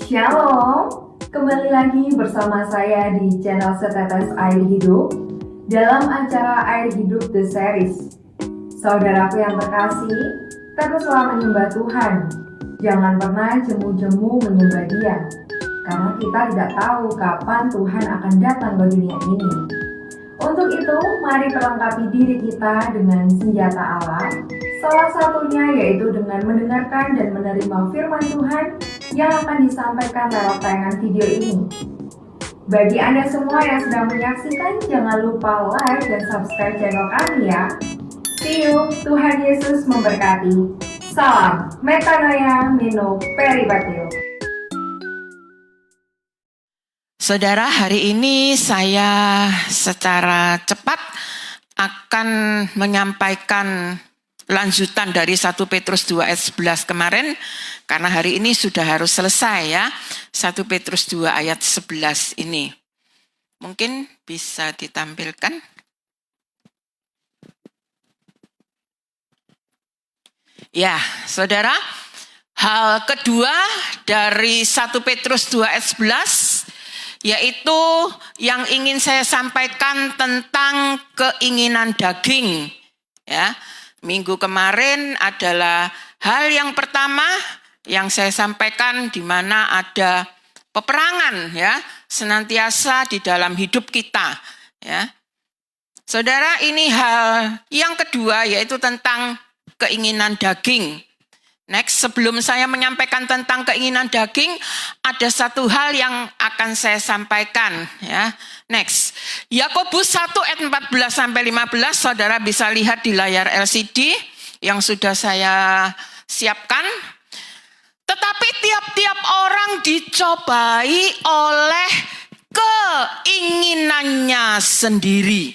Shalom, kembali lagi bersama saya di channel Setetes Air Hidup dalam acara Air Hidup The Series. Saudaraku yang terkasih, teruslah menyembah Tuhan. Jangan pernah jemu-jemu menyembah Dia, karena kita tidak tahu kapan Tuhan akan datang ke dunia ini. Untuk itu, mari perlengkapi diri kita dengan senjata Allah. Salah satunya yaitu dengan mendengarkan dan menerima firman Tuhan yang akan disampaikan lewat tayangan video ini. Bagi Anda semua yang sedang menyaksikan, jangan lupa like dan subscribe channel kami ya. See you, Tuhan Yesus memberkati. Salam, Metanoia Meno Peribateo. Saudara, hari ini saya secara cepat akan menyampaikan lanjutan dari 1 Petrus 2 ayat 11 kemarin, karena hari ini sudah harus selesai ya, 1 Petrus 2 ayat 11 ini. Mungkin bisa ditampilkan. Ya, saudara, hal kedua dari 1 Petrus 2 ayat 11, yaitu yang ingin saya sampaikan tentang keinginan daging. Ya, minggu kemarin adalah hal yang pertama yang saya sampaikan, di mana ada peperangan ya senantiasa di dalam hidup kita. Ya, saudara, ini hal yang kedua yaitu tentang keinginan daging. Next, sebelum saya menyampaikan tentang keinginan daging, ada satu hal yang akan saya sampaikan ya. Next, Yakobus 1 ayat 14 sampai 15, saudara bisa lihat di layar LCD yang sudah saya siapkan. Tetapi tiap-tiap orang dicobai oleh keinginannya sendiri.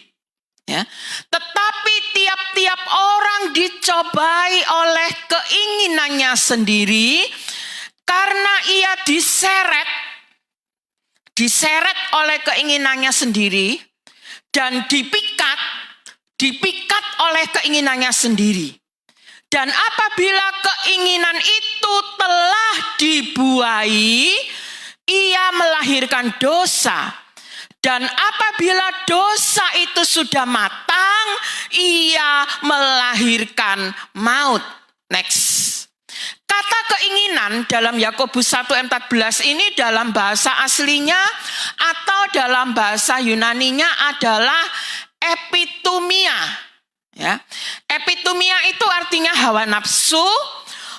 Ya. Tetapi tiap-tiap orang dicobai oleh keinginannya sendiri, karena ia diseret oleh keinginannya sendiri dan dipikat oleh keinginannya sendiri. Dan apabila keinginan itu telah dibuai, ia melahirkan dosa. Dan apabila dosa itu sudah matang, ia melahirkan maut. Next. Kata keinginan dalam Yakobus 1 ayat 14 ini dalam bahasa aslinya atau dalam bahasa Yunaninya adalah epitumia. Ya. Epitumia itu artinya hawa nafsu,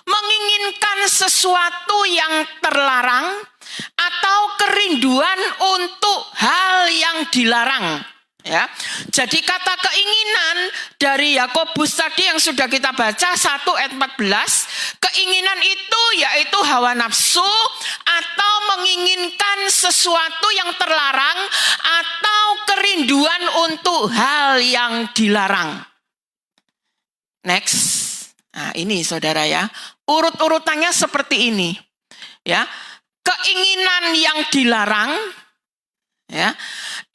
menginginkan sesuatu yang terlarang, atau kerinduan untuk hal yang dilarang. Ya, jadi kata keinginan dari Yakobus tadi yang sudah kita baca 1 ayat 14, keinginan itu yaitu hawa nafsu atau menginginkan sesuatu yang terlarang atau kerinduan untuk hal yang dilarang. Next. Nah, ini saudara ya, urut-urutannya seperti ini. Ya. Keinginan yang dilarang ya,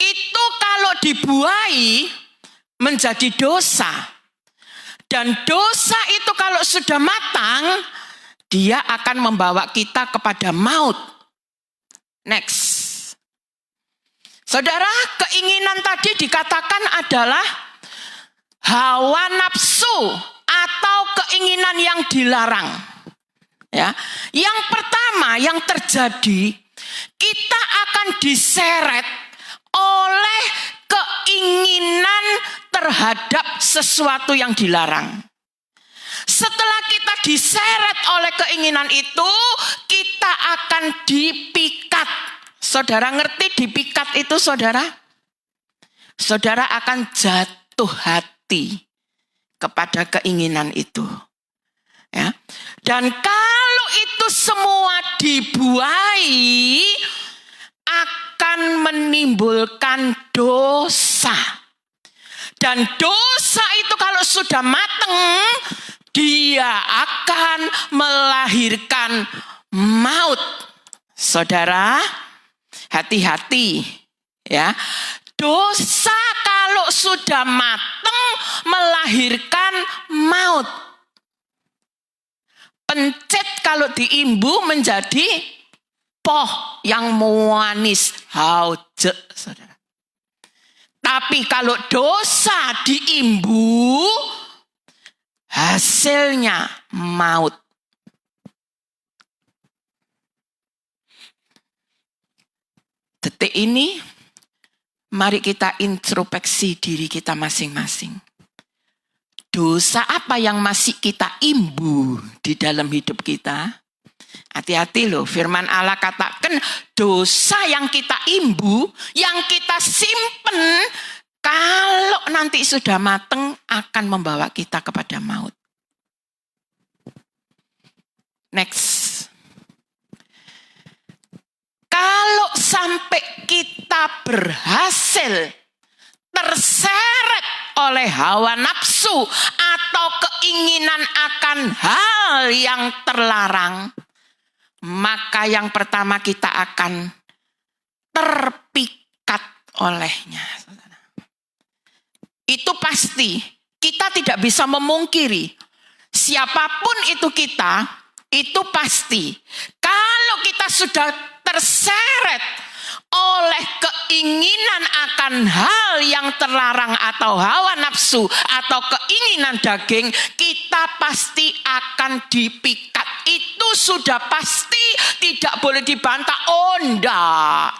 itu kalau dibuai menjadi dosa. Dan dosa itu kalau sudah matang, dia akan membawa kita kepada maut. Next. Saudara, keinginan tadi dikatakan adalah hawa nafsu atau keinginan yang dilarang. Ya, yang pertama yang terjadi, kita akan diseret oleh keinginan terhadap sesuatu yang dilarang. Setelah kita diseret oleh keinginan itu, kita akan dipikat. Saudara ngerti dipikat itu, saudara? Saudara akan jatuh hati kepada keinginan itu. Ya. Dan kalau itu semua dibuai, akan menimbulkan dosa. Dan dosa itu kalau sudah matang, dia akan melahirkan maut. Saudara, hati-hati ya. Dosa kalau sudah matang melahirkan maut. Pencet kalau diimbu menjadi poh yang manis, hauce, saudara. Tapi kalau dosa diimbu, hasilnya maut. Detik ini, mari kita introspeksi diri kita masing-masing. Dosa apa yang masih kita imbu di dalam hidup kita? Hati-hati loh, firman Allah katakan dosa yang kita imbu, yang kita simpen, kalau nanti sudah mateng akan membawa kita kepada maut. Next. Kalau sampai kita berhasil terseret oleh hawa nafsu atau keinginan akan hal yang terlarang, maka yang pertama kita akan terpikat olehnya. Itu pasti, kita tidak bisa memungkiri. Siapapun itu kita, itu pasti. Kalau kita sudah terseret oleh keinginan akan hal yang terlarang atau hawa nafsu atau keinginan daging, kita pasti akan dipikat. Itu sudah pasti, tidak boleh dibantah. Oh enggak.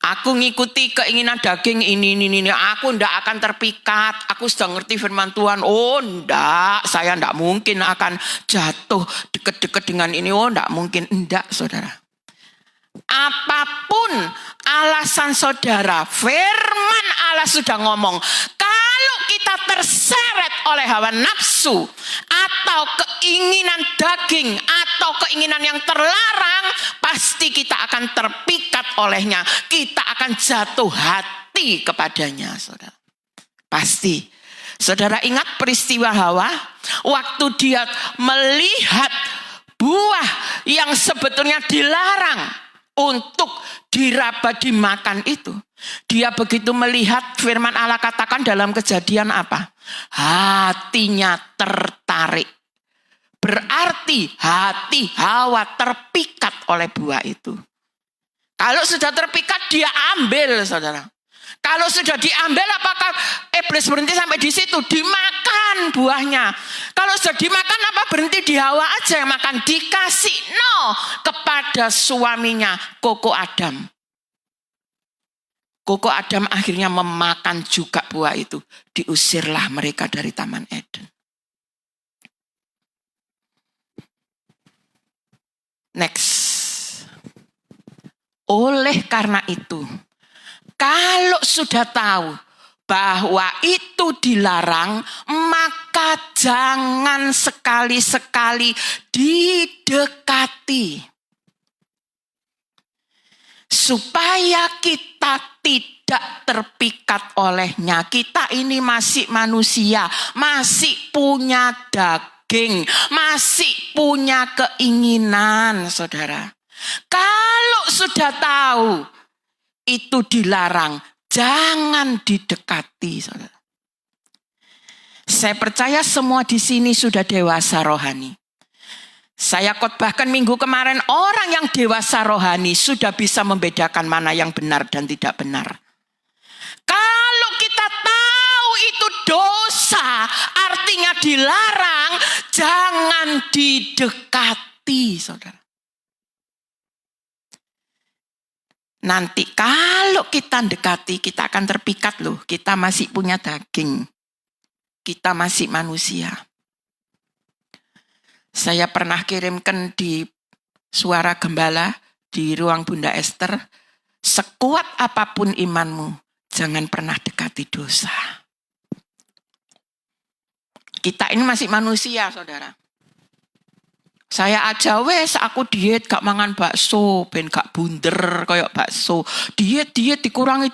Aku ngikuti keinginan daging ini, aku enggak akan terpikat. Aku sudah ngerti firman Tuhan. Oh enggak, saya enggak mungkin akan jatuh dekat-dekat dengan ini. Oh enggak mungkin, enggak saudara. Apapun alasan saudara, firman Allah sudah ngomong, kalau kita terseret oleh hawa nafsu atau keinginan daging atau keinginan yang terlarang, pasti kita akan terpikat olehnya. Kita akan jatuh hati kepadanya, saudara. Pasti. Saudara ingat peristiwa Hawa? Waktu dia melihat buah yang sebetulnya dilarang untuk diraba dimakan itu. Dia begitu melihat, firman Allah katakan dalam Kejadian apa? Hatinya tertarik. Berarti hati Hawa terpikat oleh buah itu. Kalau sudah terpikat dia ambil, saudara. Kalau sudah diambil, apakah iblis berhenti sampai di situ? Dimakan buahnya. Kalau sudah dimakan, apa berhenti di Hawa aja yang makan? Dikasih kepada suaminya, Koko Adam. Koko Adam akhirnya memakan juga buah itu. Diusirlah mereka dari Taman Eden. Next. Oleh karena itu, kalau sudah tahu bahwa itu dilarang, maka jangan sekali-sekali didekati. Supaya kita tidak terpikat olehnya. Kita ini masih manusia, masih punya daging, masih punya keinginan, saudara. Kalau sudah tahu itu dilarang, jangan didekati, saudara. Saya percaya semua di sini sudah dewasa rohani. Saya khotbahkan minggu kemarin, orang yang dewasa rohani sudah bisa membedakan mana yang benar dan tidak benar. Kalau kita tahu itu dosa, artinya dilarang, jangan didekati, saudara. Nanti kalau kita dekati, kita akan terpikat loh. Kita masih punya daging. Kita masih manusia. Saya pernah kirimkan di Suara Gembala, di ruang Bunda Esther. Sekuat apapun imanmu, jangan pernah dekati dosa. Kita ini masih manusia, saudara. Saya aja wes, aku diet gak mangan bakso, ben gak bunder kayak bakso. Diet dikurangi.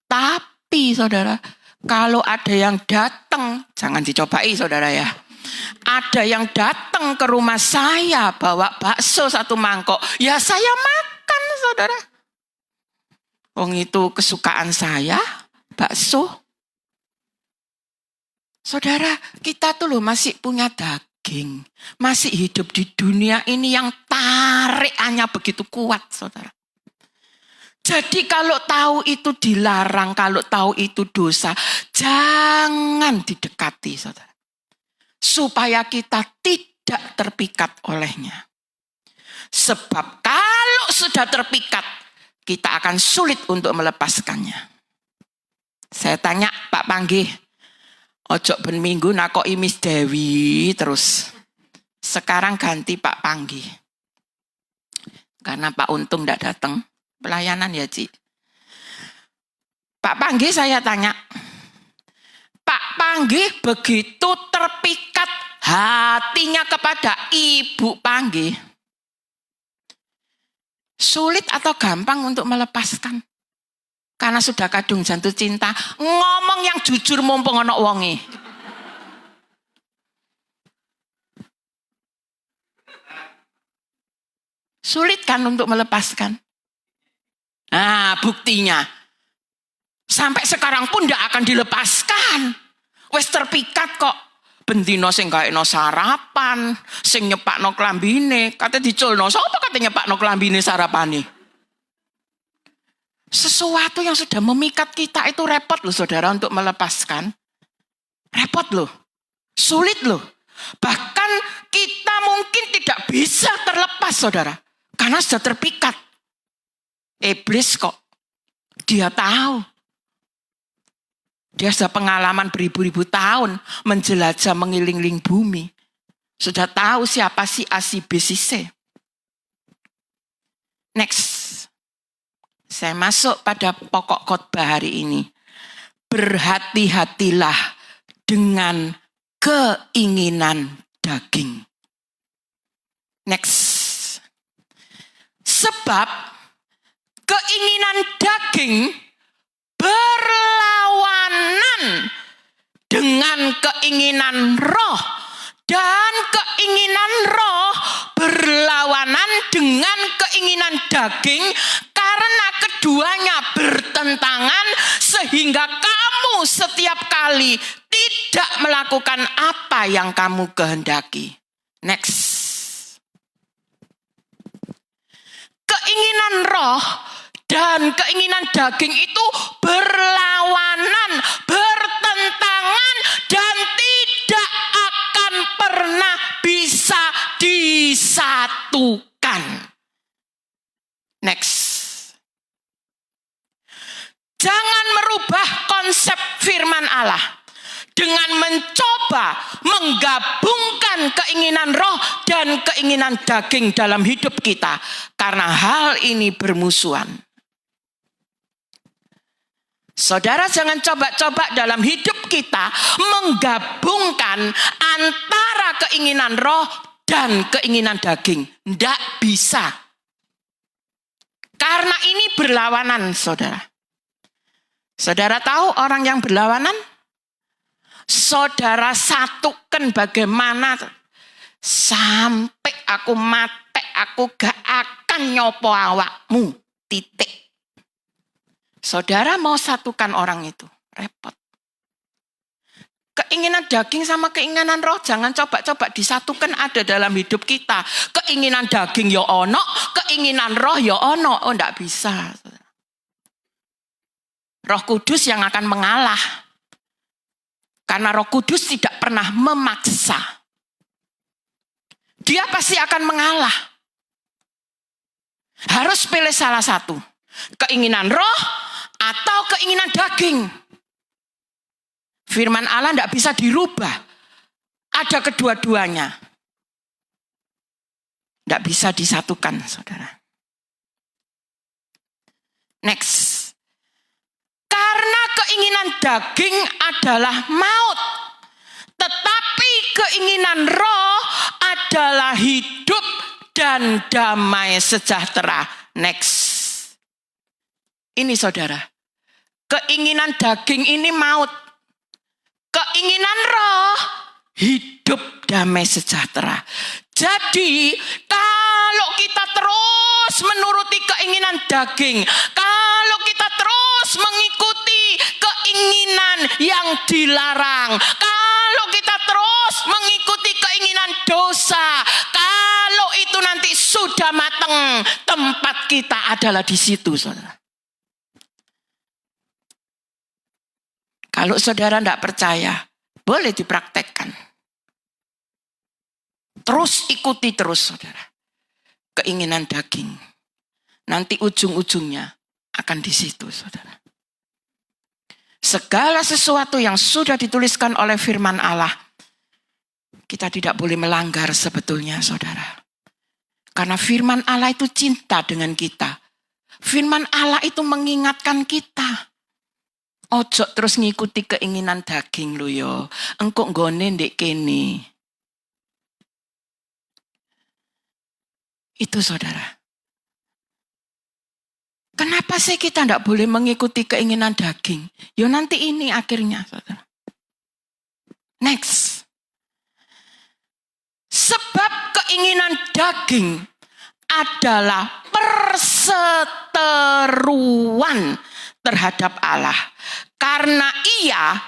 Tapi saudara, kalau ada yang datang, jangan dicobai saudara ya. Ada yang datang ke rumah saya bawa bakso 1 mangkok, ya saya makan saudara. Wong itu kesukaan saya, bakso. Saudara, kita tuh loh masih punya daging. daging. Masih hidup di dunia ini yang tarikannya begitu kuat, saudara. Jadi kalau tahu itu dilarang, kalau tahu itu dosa, jangan didekati, saudara. Supaya kita tidak terpikat olehnya. Sebab kalau sudah terpikat, kita akan sulit untuk melepaskannya. Saya tanya Pak Panggih, ojo ben minggu nakoki Miss Dewi terus. Sekarang ganti Pak Panggih. Karena Pak Untung tidak datang pelayanan ya, Ci. Pak Panggih saya tanya, Pak Panggih begitu terpikat hatinya kepada Ibu Panggih, sulit atau gampang untuk melepaskan? Karena sudah kadung jatuh cinta, ngomong yang jujur mumpung ana wonge. Sulit kan untuk melepaskan? Nah, buktinya sampai sekarang pun tidak akan dilepaskan. Wes terpikat kok. Bendino sing gaekno sarapan, sing nyepakno klambine, kate diculno. Sapa kate nyepakno klambine sarapane? Sesuatu yang sudah memikat kita itu repot loh, saudara, untuk melepaskan. Repot loh. Sulit loh. Bahkan kita mungkin tidak bisa terlepas, saudara. Karena sudah terpikat. Iblis kok. Dia tahu. Dia sudah pengalaman beribu-ribu tahun menjelajah mengiling-iling bumi. Sudah tahu siapa si A, si B, si C. Next. Saya masuk pada pokok khotbah hari ini. Berhati-hatilah dengan keinginan daging. Next. Sebab keinginan daging berlawanan dengan keinginan roh, dan keinginan roh berlawanan dengan keinginan daging, karena keduanya bertentangan sehingga kamu setiap kali tidak melakukan apa yang kamu kehendaki. Next. Keinginan roh dan keinginan daging itu berlawanan, bertentangan, dan tidak akan pernah bisa disatukan. Next. Jangan merubah konsep firman Allah dengan mencoba menggabungkan keinginan roh dan keinginan daging dalam hidup kita. Karena hal ini bermusuhan. Saudara, jangan coba-coba dalam hidup kita menggabungkan antara keinginan roh dan keinginan daging. Tidak bisa. Karena ini berlawanan, saudara. Saudara tahu orang yang berlawanan? Saudara satukan bagaimana sampai aku mati, aku gak akan nyopo awakmu, titik. Saudara mau satukan orang itu, repot. Keinginan daging sama keinginan roh jangan coba-coba disatukan ada dalam hidup kita. Keinginan daging ya ono, keinginan roh ya ono. Oh, enggak bisa. Roh Kudus yang akan mengalah. Karena Roh Kudus tidak pernah memaksa. Dia pasti akan mengalah. Harus pilih salah satu. Keinginan roh atau keinginan daging. Firman Allah tidak bisa dirubah. Ada kedua-duanya. Tidak bisa disatukan, saudara. Next. Karena keinginan daging adalah maut. Tetapi keinginan roh adalah hidup dan damai sejahtera. Next. Ini saudara. Keinginan daging ini maut. Keinginan roh hidup damai sejahtera. Jadi kalau kita terus menuruti keinginan daging, kalau kita terus mengikuti keinginan yang dilarang, kalau kita terus mengikuti keinginan sudah matang, tempat kita adalah di situ, saudara. Kalau saudara tidak percaya, boleh dipraktekkan. Terus ikuti terus, saudara. Keinginan daging. Nanti ujung-ujungnya akan di situ, saudara. Segala sesuatu yang sudah dituliskan oleh firman Allah, kita tidak boleh melanggar sebetulnya, saudara. Karena firman Allah itu cinta dengan kita. Firman Allah itu mengingatkan kita. Ojo terus ngikuti keinginan daging lo yo. Engkau nggone ndek kene. Itu, saudara. Kenapa sih kita tidak boleh mengikuti keinginan daging? Yo nanti ini akhirnya, saudara. Next. Sebab keinginan daging adalah perseteruan terhadap Allah. Karena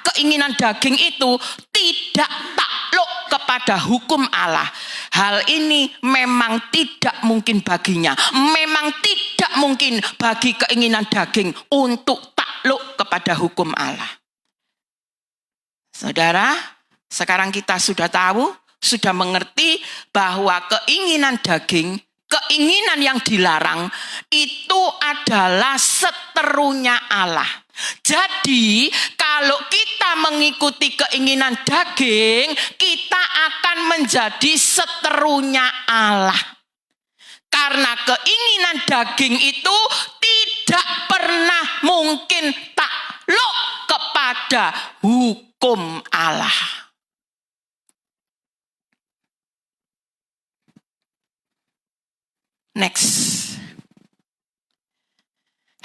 keinginan daging itu tidak takluk kepada hukum Allah. Hal ini memang tidak mungkin baginya. Memang tidak mungkin bagi keinginan daging untuk takluk kepada hukum Allah. Saudara, sekarang kita sudah tahu, sudah mengerti bahwa keinginan daging, keinginan yang dilarang itu adalah seterunya Allah. Jadi kalau kita mengikuti keinginan daging, kita akan menjadi seterunya Allah. Karena keinginan daging itu tidak pernah mungkin takluk kepada hukum Allah. Next.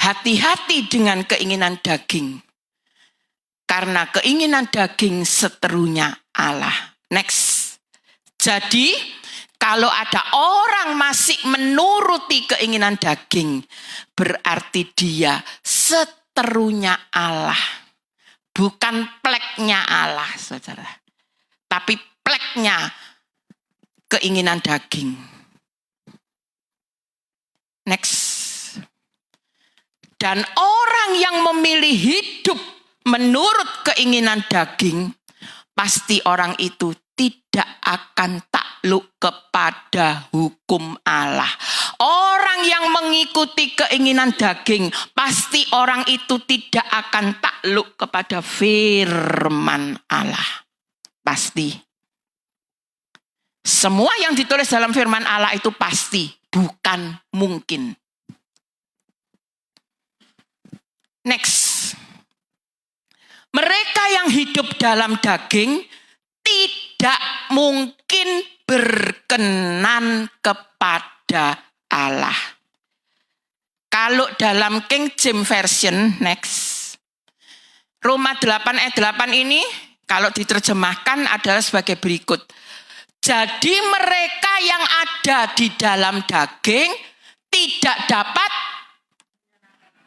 Hati-hati dengan keinginan daging. Karena keinginan daging seterunya Allah. Next. Jadi, kalau ada orang masih menuruti keinginan daging, berarti dia seterunya Allah. Bukan pleknya Allah, saudara. Tapi pleknya keinginan daging. Next. Dan orang yang memilih hidup menurut keinginan daging, pasti orang itu tidak akan takluk kepada hukum Allah. Orang yang mengikuti keinginan daging, pasti orang itu tidak akan takluk kepada firman Allah. Pasti. Semua yang ditulis dalam firman Allah itu pasti, bukan mungkin. Next. Mereka yang hidup dalam daging tidak mungkin berkenan kepada Allah. Kalau dalam King James Version, next. Roma 8 ayat 8 ini kalau diterjemahkan adalah sebagai berikut. Jadi mereka yang ada di dalam daging tidak dapat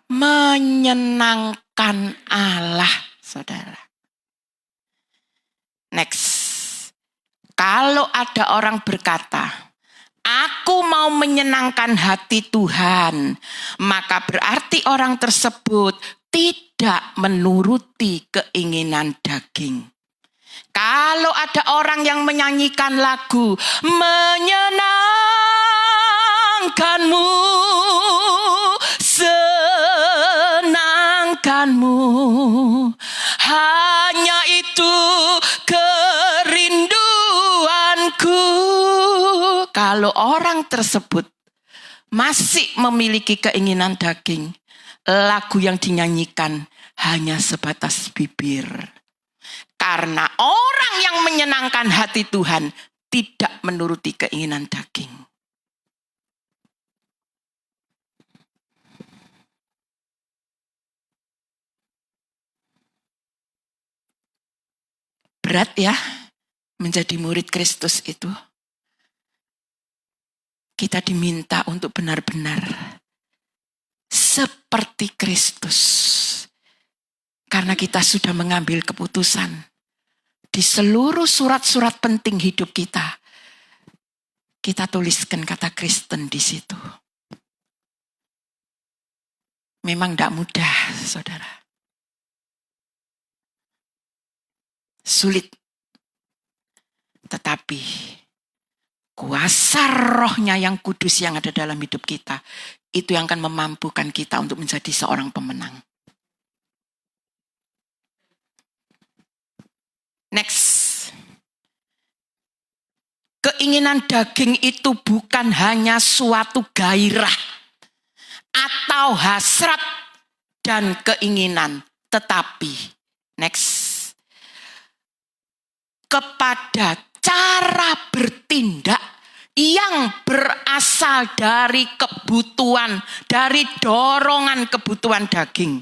menyenangkan Allah, saudara. Next. Kalau ada orang berkata, aku mau menyenangkan hati Tuhan, maka berarti orang tersebut tidak menuruti keinginan daging. Kalau ada orang yang menyanyikan lagu, menyenangkanmu, senangkanmu, hanya itu kerinduanku. Kalau orang tersebut masih memiliki keinginan daging, lagu yang dinyanyikan hanya sebatas bibir. Karena orang yang menyenangkan hati Tuhan tidak menuruti keinginan daging. Berat ya menjadi murid Kristus itu. Kita diminta untuk benar-benar seperti Kristus. Karena kita sudah mengambil keputusan di seluruh surat-surat penting hidup kita. kita tuliskan kata Kristen di situ. Memang tidak mudah, saudara. Sulit. Tetapi kuasa rohnya yang kudus yang ada dalam hidup kita, itu yang akan memampukan kita untuk menjadi seorang pemenang. Next. Keinginan daging itu bukan hanya suatu gairah atau hasrat dan keinginan, tetapi next, kepada cara bertindak yang berasal dari kebutuhan, dari dorongan kebutuhan daging,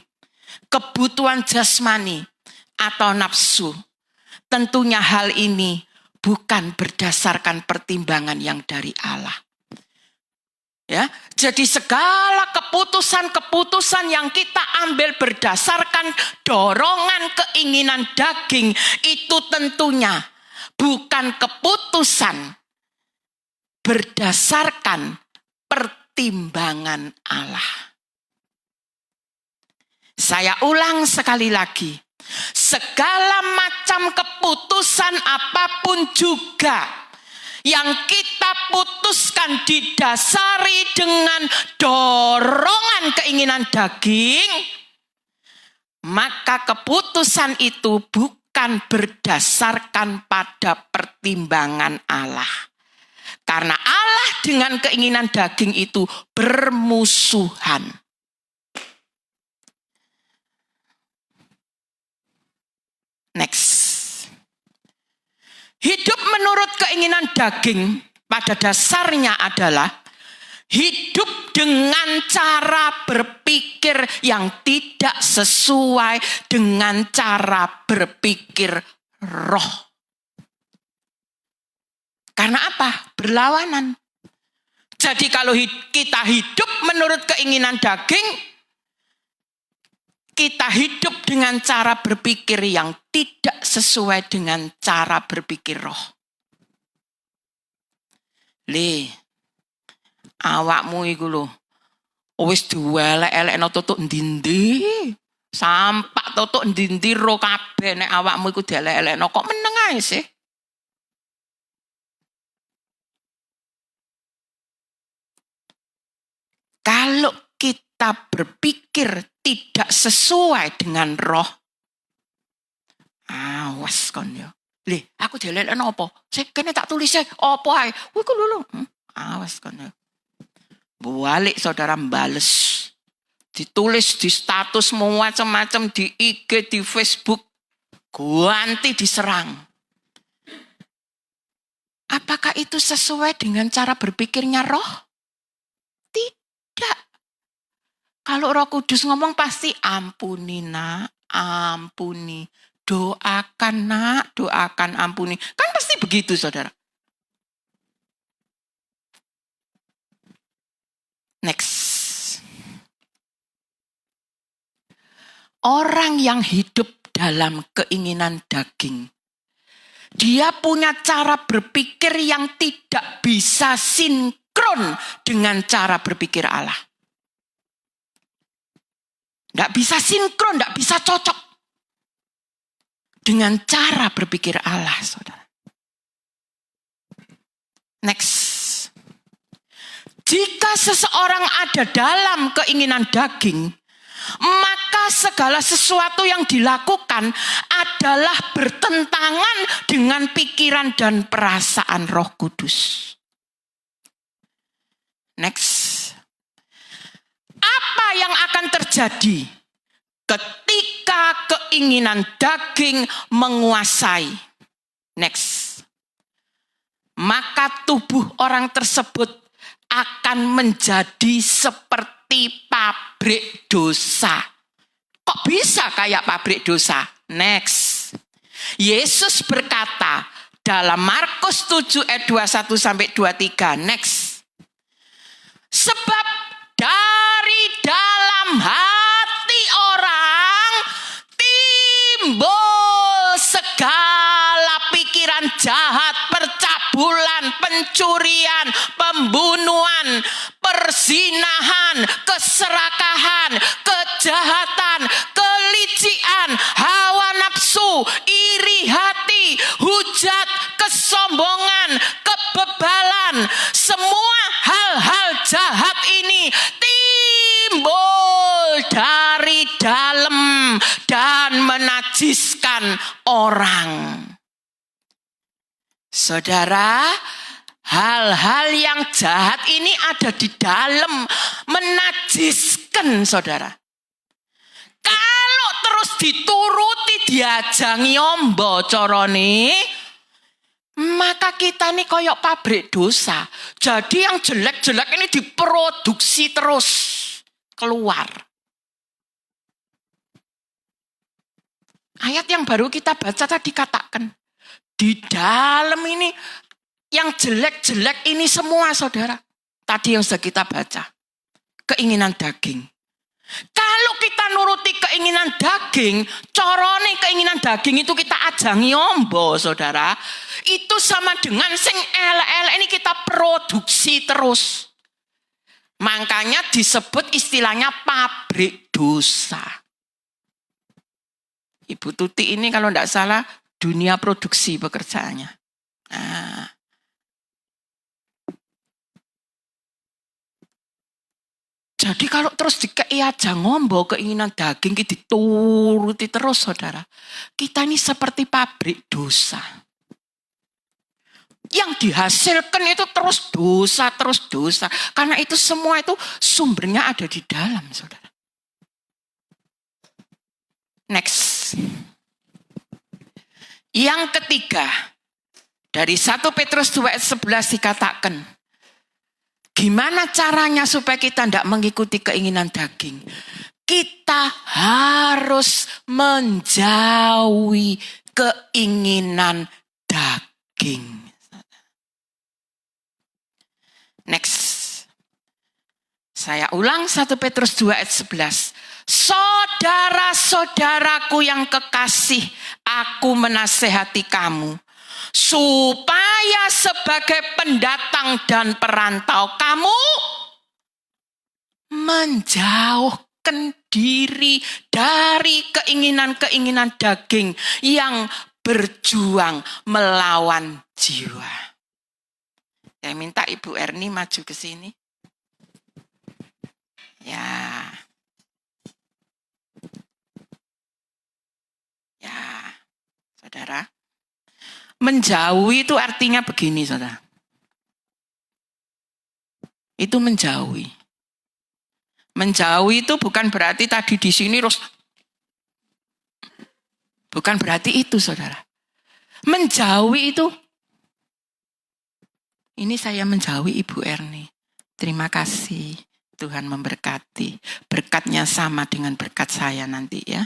kebutuhan jasmani atau nafsu. Tentunya hal ini bukan berdasarkan pertimbangan yang dari Allah. Ya, jadi segala keputusan-keputusan yang kita ambil berdasarkan dorongan keinginan daging itu tentunya bukan keputusan berdasarkan pertimbangan Allah. Saya ulang sekali lagi. Segala macam keputusan apapun juga yang kita putuskan didasari dengan dorongan keinginan daging, maka keputusan itu bukan berdasarkan pada pertimbangan Allah. Karena Allah dengan keinginan daging itu bermusuhan. Next. Hidup menurut keinginan daging pada dasarnya adalah hidup dengan cara berpikir yang tidak sesuai dengan cara berpikir roh. Karena apa? Berlawanan. Jadi kalau kita hidup menurut keinginan daging, kita hidup dengan cara berpikir yang tidak sesuai dengan cara berpikir roh. Awakmu iku lho wis diwelek-elekno tutuk ndi-ndi. Sampak tutuk ndi-ndi ro kabeh nek awakmu iku dielek-elekno kok meneng ae sih. Kalau kita berpikir tidak sesuai dengan roh, awas kon ya. Aku dielekno apa? Sik kene tak tulis e apa ae. Kuwi ku lho. Awas kon ya. Balik saudara mbales. Ditulis di status macam-macam di IG, di Facebook. Ganti diserang. Apakah itu sesuai dengan cara berpikirnya roh? Tidak. Kalau Roh Kudus ngomong pasti ampuni nak, ampuni. Doakan nak, doakan ampuni. Kan pasti begitu saudara. Next. Orang yang hidup dalam keinginan daging, dia punya cara berpikir yang tidak bisa sinkron dengan cara berpikir Allah. Tidak bisa sinkron, tidak bisa cocok dengan cara berpikir Allah, saudara. Next. Jika seseorang ada dalam keinginan daging, maka segala sesuatu yang dilakukan adalah bertentangan dengan pikiran dan perasaan Roh Kudus. Next. Apa yang akan terjadi ketika keinginan daging menguasai? Next. Maka tubuh orang tersebut akan menjadi seperti pabrik dosa. Kok bisa kayak pabrik dosa? Next. Yesus berkata dalam Markus 7 ayat 21 sampai 23. Next. Sebab dari dalam hati orang timbul segala pikiran jahat, percap, pencabulan, pencurian, pembunuhan, perzinahan, keserakahan, kejahatan, kelicikan, hawa nafsu, iri hati, hujat, kesombongan, kebebalan. Semua hal-hal jahat ini timbul dari dalam dan menajiskan orang. Saudara, hal-hal yang jahat ini ada di dalam, menajiskan saudara. Kalau terus dituruti diajangi ombo corone, maka kita ini koyok pabrik dosa. Jadi yang jelek-jelek ini diproduksi terus keluar. Ayat yang baru kita baca tadi katakan, di dalam ini yang jelek-jelek ini semua saudara. Tadi yang sudah kita baca. Keinginan daging. Kalau kita nuruti keinginan daging, corone keinginan daging itu kita ajangi ombo saudara. Itu sama dengan sing elek-elek ini kita produksi terus. Makanya disebut istilahnya pabrik dosa. Ibu Tuti ini kalau tidak salah dunia produksi pekerjaannya. Nah. Jadi kalau terus dikei aja ngombo keinginan daging kita dituruti terus saudara. Kita ini seperti pabrik dosa. Yang dihasilkan itu terus dosa. Karena itu semua itu sumbernya ada di dalam saudara. Next. Yang ketiga, dari 1 Petrus 2 ayat 11 dikatakan, gimana caranya supaya kita tidak mengikuti keinginan daging? Kita harus menjauhi keinginan daging. Next. Saya ulang 1 Petrus 2 ayat 11. Saudara-saudaraku yang kekasih, aku menasehati kamu, supaya sebagai pendatang dan perantau kamu menjauhkan diri dari keinginan-keinginan daging yang berjuang melawan jiwa. Saya minta Ibu Erni maju ke sini. Ya. Saudara. Menjauhi itu artinya begini, saudara. Itu menjauhi. Menjauhi itu bukan berarti tadi di sini terus. Bukan berarti itu, saudara. Menjauhi itu. Ini saya menjauhi Ibu Erni. Terima kasih. Tuhan memberkati. Berkatnya sama dengan berkat saya nanti ya.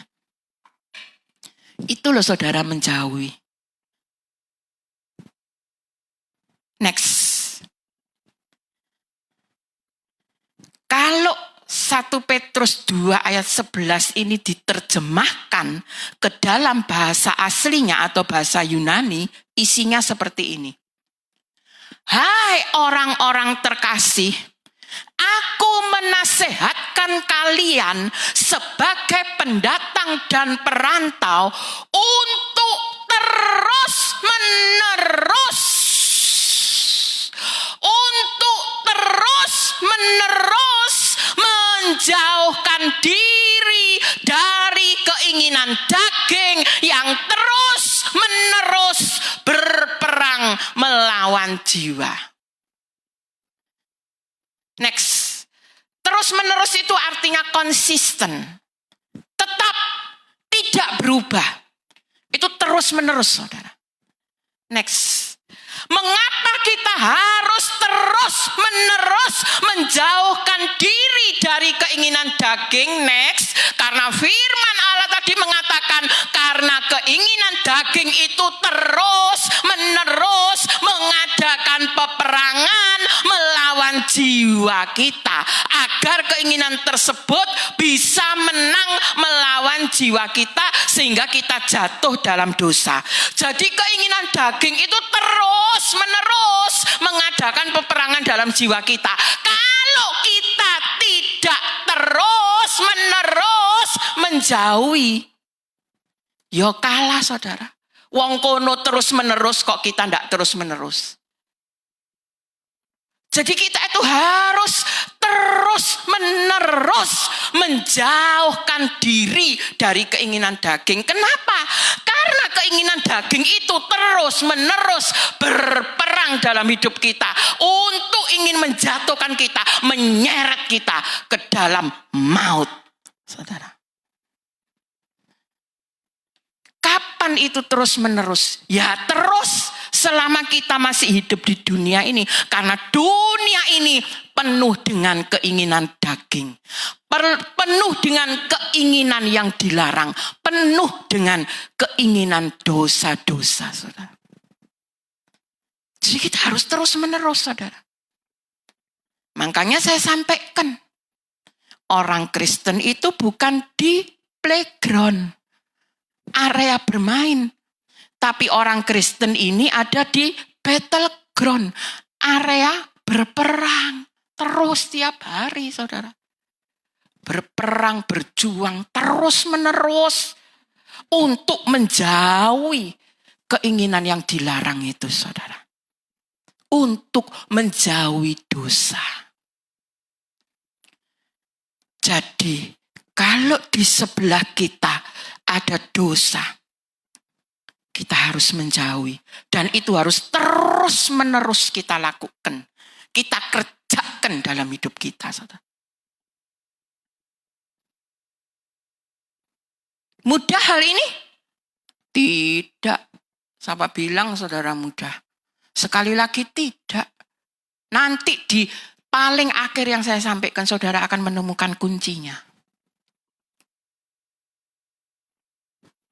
Itu loh saudara menjauhi. Next. Kalau 1 Petrus 2 ayat 11 ini diterjemahkan ke dalam bahasa aslinya atau bahasa Yunani, isinya seperti ini. Hai orang-orang terkasih, aku menasehatkan kalian sebagai pendatang dan perantau untuk terus-menerus menjauhkan diri dari keinginan daging yang terus-menerus berperang melawan jiwa. Next. Terus-menerus itu artinya konsisten. Tetap tidak berubah. Itu terus-menerus, saudara. Next. Mengapa kita harus terus-menerus menjauhkan diri dari keinginan daging? Next. Karena firman Allah tadi mengatakan, karena keinginan daging itu terus-menerus mengadakan peperangan melawan jiwa kita agar keinginan tersebut bisa menang melawan jiwa kita sehingga kita jatuh dalam dosa. Jadi keinginan daging itu terus-menerus mengadakan peperangan dalam jiwa kita. Kalau kita tidak terus-menerus menjauhi, ya kalah saudara. Wong kono terus-menerus kok kita tidak terus-menerus. Jadi kita itu harus terus-menerus menjauhkan diri dari keinginan daging. Kenapa? Karena keinginan daging itu terus-menerus berperang dalam hidup kita untuk ingin menjatuhkan kita, menyeret kita ke dalam maut. Saudara. Kapan itu terus-menerus? Ya terus selama kita masih hidup di dunia ini. Karena dunia ini penuh dengan keinginan daging. Penuh dengan keinginan yang dilarang. Penuh dengan keinginan dosa-dosa, saudara. Jadi kita harus terus-menerus, saudara. Makanya saya sampaikan. Orang Kristen itu bukan di playground, area bermain. Tapi orang Kristen ini ada di battleground, area berperang. Terus tiap hari, saudara. Berperang, berjuang, terus-menerus. Untuk menjauhi keinginan yang dilarang itu, saudara. Untuk menjauhi dosa. Jadi, kalau di sebelah kita ada dosa, kita harus menjauhi. Dan itu harus terus-menerus kita lakukan. Kita kerjakan dalam hidup kita, saudara. Mudah hal ini? Tidak. Siapa bilang saudara mudah? Sekali lagi tidak. Nanti di paling akhir yang saya sampaikan, saudara akan menemukan kuncinya.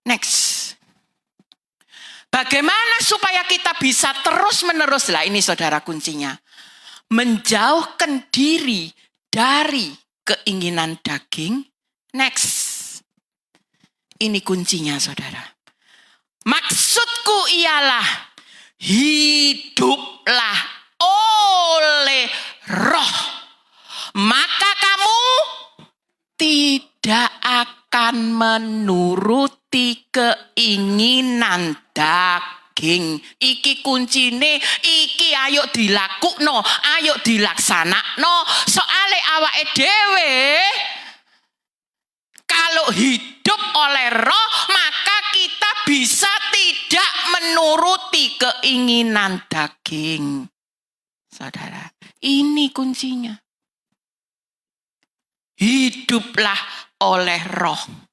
Next. Bagaimana supaya kita bisa terus-menerus? Lah ini saudara kuncinya. Menjauhkan diri dari keinginan daging. Next. Ini kuncinya saudara. Maksudku ialah hiduplah oleh Roh. Maka kamu tidak akan menuruti keinginan daging. Iki kuncine, iki ayo dilakukno, ayo dilaksanakno. Soale awake dhewe kalau hidup oleh Roh, maka kita bisa tidak menuruti keinginan daging. Saudara, ini kuncinya. Hiduplah oleh Roh.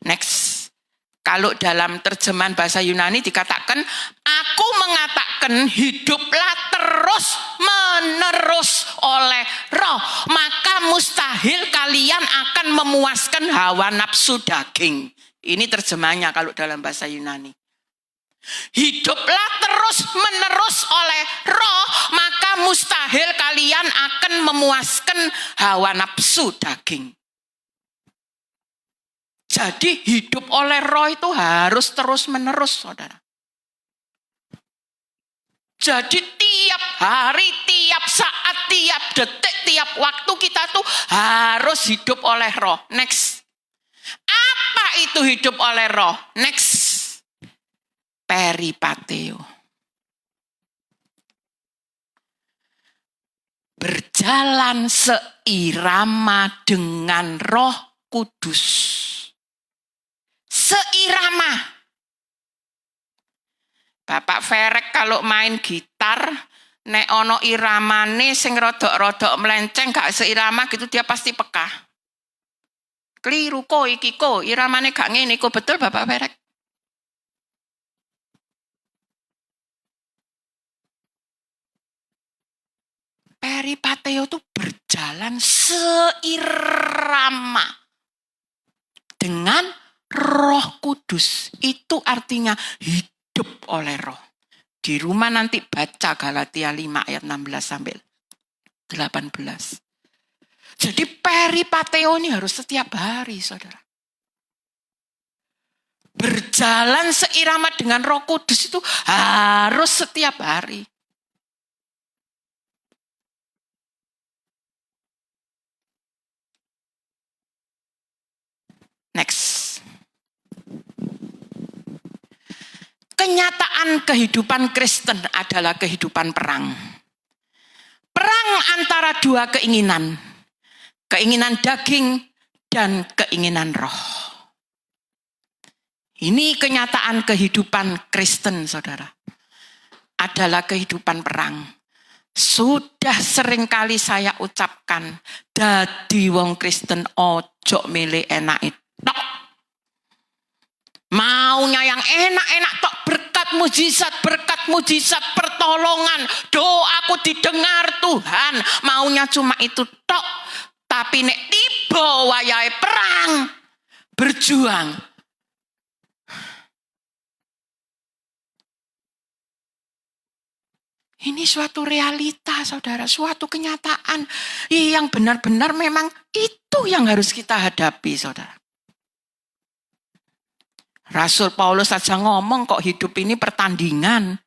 Next. Kalau dalam terjemahan bahasa Yunani dikatakan, aku mengatakan hiduplah terus menerus oleh Roh. Maka mustahil kalian akan memuaskan hawa nafsu daging. Ini terjemahnya kalau dalam bahasa Yunani. Hiduplah terus menerus oleh Roh, maka mustahil kalian akan memuaskan hawa nafsu daging. Jadi hidup oleh Roh itu harus terus menerus, saudara. Jadi tiap hari, tiap saat, tiap detik, tiap waktu kita tuh harus hidup oleh Roh. Next. Apa itu hidup oleh Roh? Next. Peripateo. Berjalan seirama dengan Roh Kudus. Seirama. Bapak Ferek kalau main gitar, nek ono iramane sing rodok-rodok melenceng gak seirama gitu, dia pasti peka. Keliru ko iki ko, iramane gak ngene ko, betul Bapak Ferek? Peripateo itu berjalan seirama dengan Roh Kudus. Itu artinya hidup oleh Roh. Di rumah nanti baca Galatia 5 ayat 16 sampai 18. Jadi peripateo ini harus setiap hari, saudara. Berjalan seirama dengan Roh Kudus itu harus setiap hari. Next. Kenyataan kehidupan Kristen adalah kehidupan perang. Perang antara dua keinginan. Keinginan daging dan keinginan roh. Ini kenyataan kehidupan Kristen, saudara. Adalah kehidupan perang. Sudah seringkali saya ucapkan, dadi wong Kristen ojo milih enak itu. Maunya yang enak-enak tok, berkat mujizat, pertolongan, doaku didengar Tuhan. Maunya cuma itu tok. Tapi nek tiba wayahe perang, berjuang. Ini suatu realita, saudara, suatu kenyataan yang benar-benar memang itu yang harus kita hadapi, saudara. Rasul Paulus saja ngomong kok hidup ini pertandingan.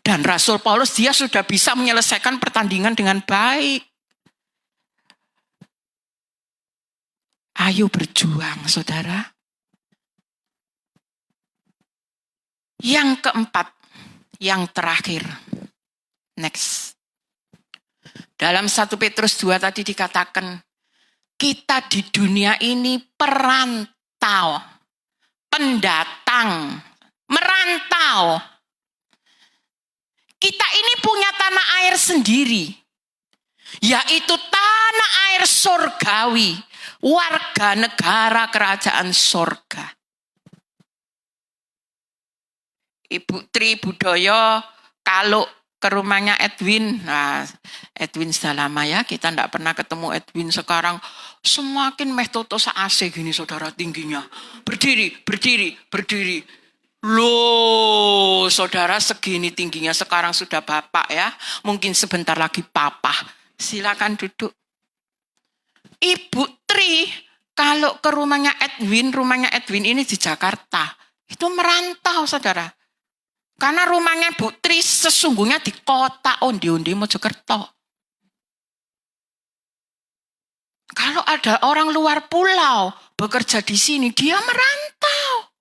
Dan Rasul Paulus dia sudah bisa menyelesaikan pertandingan dengan baik. Ayo berjuang, saudara. Yang keempat, yang terakhir. Next. Dalam 1 Petrus 2 tadi dikatakan, kita di dunia ini perantau, pendatang, merantau. Kita ini punya tanah air sendiri, yaitu tanah air surgawi, warga negara kerajaan surga. Ibu Tri Budoyo kalau ke rumahnya Edwin, nah Edwin sudah lama ya, kita tidak pernah ketemu Edwin sekarang, semakin meh toto se-AC gini saudara tingginya, berdiri. Loh saudara segini tingginya sekarang sudah bapak ya, mungkin sebentar lagi papa, silakan duduk. Ibu Tri kalau ke rumahnya Edwin ini di Jakarta, itu merantau saudara. Karena rumahnya Bu Tri sesungguhnya di kota Ondi-Ondi Mojokerto. Kalau ada orang luar pulau bekerja di sini, dia merantau.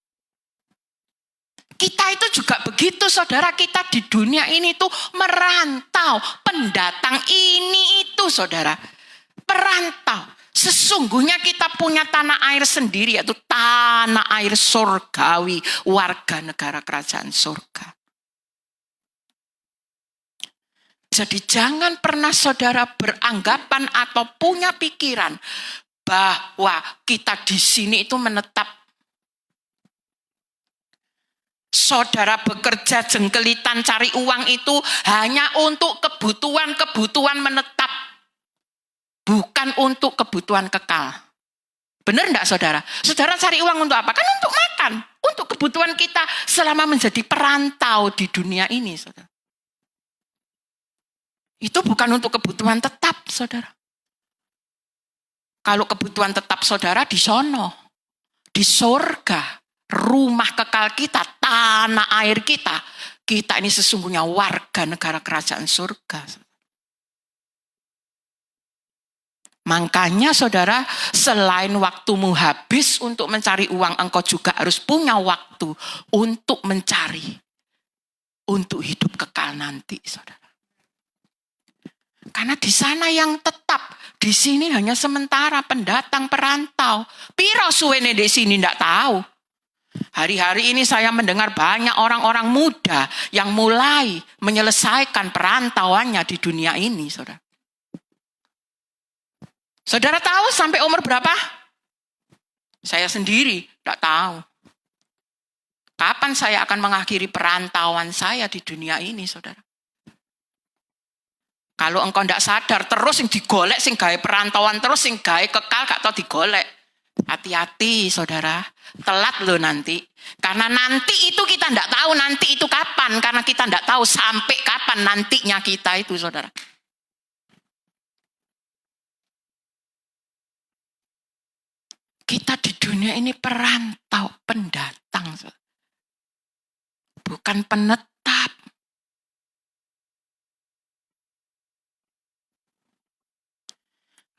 Kita itu juga begitu, saudara. Kita di dunia ini tuh merantau. Pendatang ini itu, saudara. Perantau. Sesungguhnya kita punya tanah air sendiri, yaitu tanah air surgawi, warga negara kerajaan surga. Jadi jangan pernah saudara beranggapan atau punya pikiran bahwa kita di sini itu menetap. Saudara bekerja jengkelitan cari uang itu hanya untuk kebutuhan menetap. Bukan untuk kebutuhan kekal. Benar enggak saudara? Saudara cari uang untuk apa? Kan untuk makan. Untuk kebutuhan kita selama menjadi perantau di dunia ini, saudara. Itu bukan untuk kebutuhan tetap, saudara. Kalau kebutuhan tetap saudara di sono, di surga, rumah kekal kita, tanah air kita ini sesungguhnya warga negara kerajaan surga. Makanya saudara, selain waktumu habis untuk mencari uang, engkau juga harus punya waktu untuk mencari, untuk hidup kekal nanti, saudara. Karena di sana yang tetap, di sini hanya sementara, pendatang, perantau. Piro suwene di sini enggak tahu. Hari-hari ini saya mendengar banyak orang-orang muda yang mulai menyelesaikan perantauannya di dunia ini, saudara. Saudara tahu sampai umur berapa? Saya sendiri tidak tahu. Kapan saya akan mengakhiri perantauan saya di dunia ini, saudara? Kalau engkau tidak sadar, terus yang digolek, sing gawe perantauan, terus yang gawe kekal, gak tau digolek. Hati-hati, saudara. Telat loh nanti. Karena nanti itu kita tidak tahu nanti itu kapan. Karena kita tidak tahu sampai kapan nantinya kita itu, saudara. Kita di dunia ini perantau, pendatang. Bukan penetap.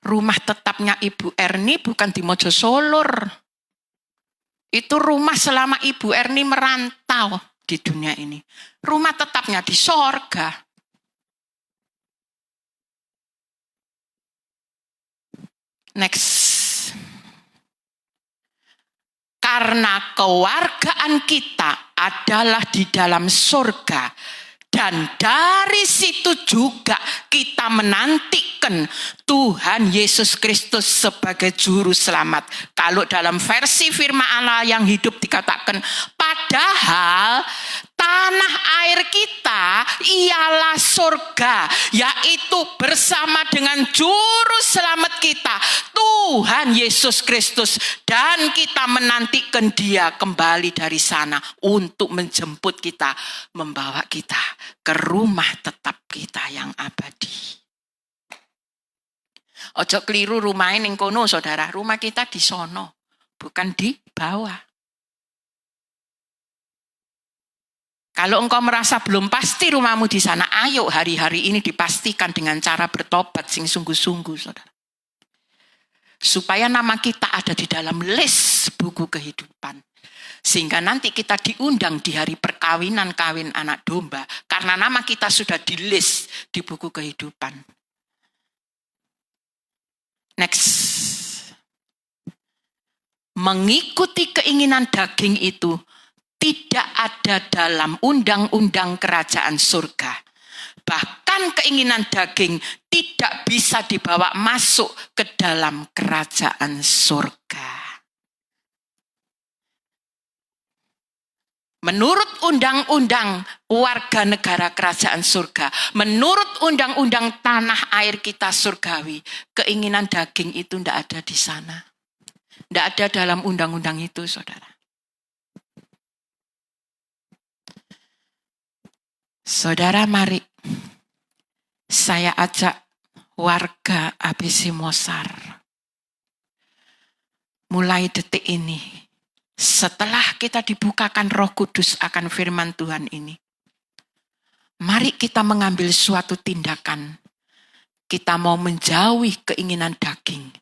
Rumah tetapnya Ibu Erni bukan di Mojosolur. Itu rumah selama Ibu Erni merantau di dunia ini. Rumah tetapnya di sorga. Next. Karena kewargaan kita adalah di dalam sorga. Dan dari situ juga kita menantikan Tuhan Yesus Kristus sebagai juru selamat. Kalau dalam versi firman Allah yang hidup dikatakan, padahal tanah air kita ialah surga, yaitu bersama dengan juru selamat kita, Tuhan Yesus Kristus. Dan kita menantikan dia kembali dari sana untuk menjemput kita, membawa kita ke rumah tetap kita yang abadi. Ojo keliru rumahnya ning kono, saudara. Rumah kita di sono, bukan di bawah. Kalau engkau merasa belum pasti rumahmu di sana, ayo hari-hari ini dipastikan dengan cara bertobat sing sungguh-sungguh, saudara. Supaya nama kita ada di dalam list buku kehidupan. Sehingga nanti kita diundang di hari perkawinan kawin anak domba. Karena nama kita sudah di list di buku kehidupan. Next. Mengikuti keinginan daging itu tidak ada dalam undang-undang kerajaan surga. Bahkan keinginan daging tidak bisa dibawa masuk ke dalam kerajaan surga. Menurut undang-undang warga negara kerajaan surga, menurut undang-undang tanah air kita surgawi, keinginan daging itu tidak ada di sana. Tidak ada dalam undang-undang itu, saudara. Saudara, mari saya ajak warga ABC Mosar. Mulai detik ini, setelah kita dibukakan Roh Kudus akan firman Tuhan ini, mari kita mengambil suatu tindakan. Kita mau menjauhi keinginan daging.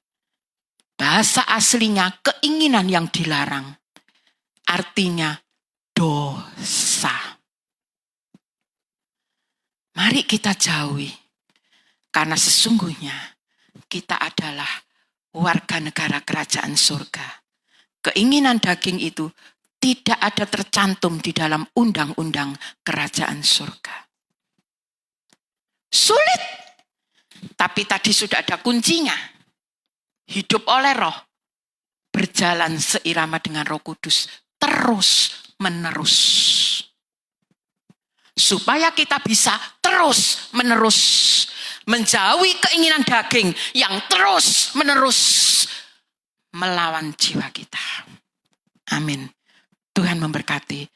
Bahasa aslinya keinginan yang dilarang. Artinya dosa. Mari kita jauhi. Karena sesungguhnya kita adalah warga negara kerajaan surga. Keinginan daging itu tidak ada tercantum di dalam undang-undang kerajaan surga. Sulit. Tapi tadi sudah ada kuncinya. Hidup oleh Roh. Berjalan seirama dengan Roh Kudus. Terus menerus. Supaya kita bisa terus menerus menjauhi keinginan daging yang terus menerus melawan jiwa kita. Amin. Tuhan memberkati.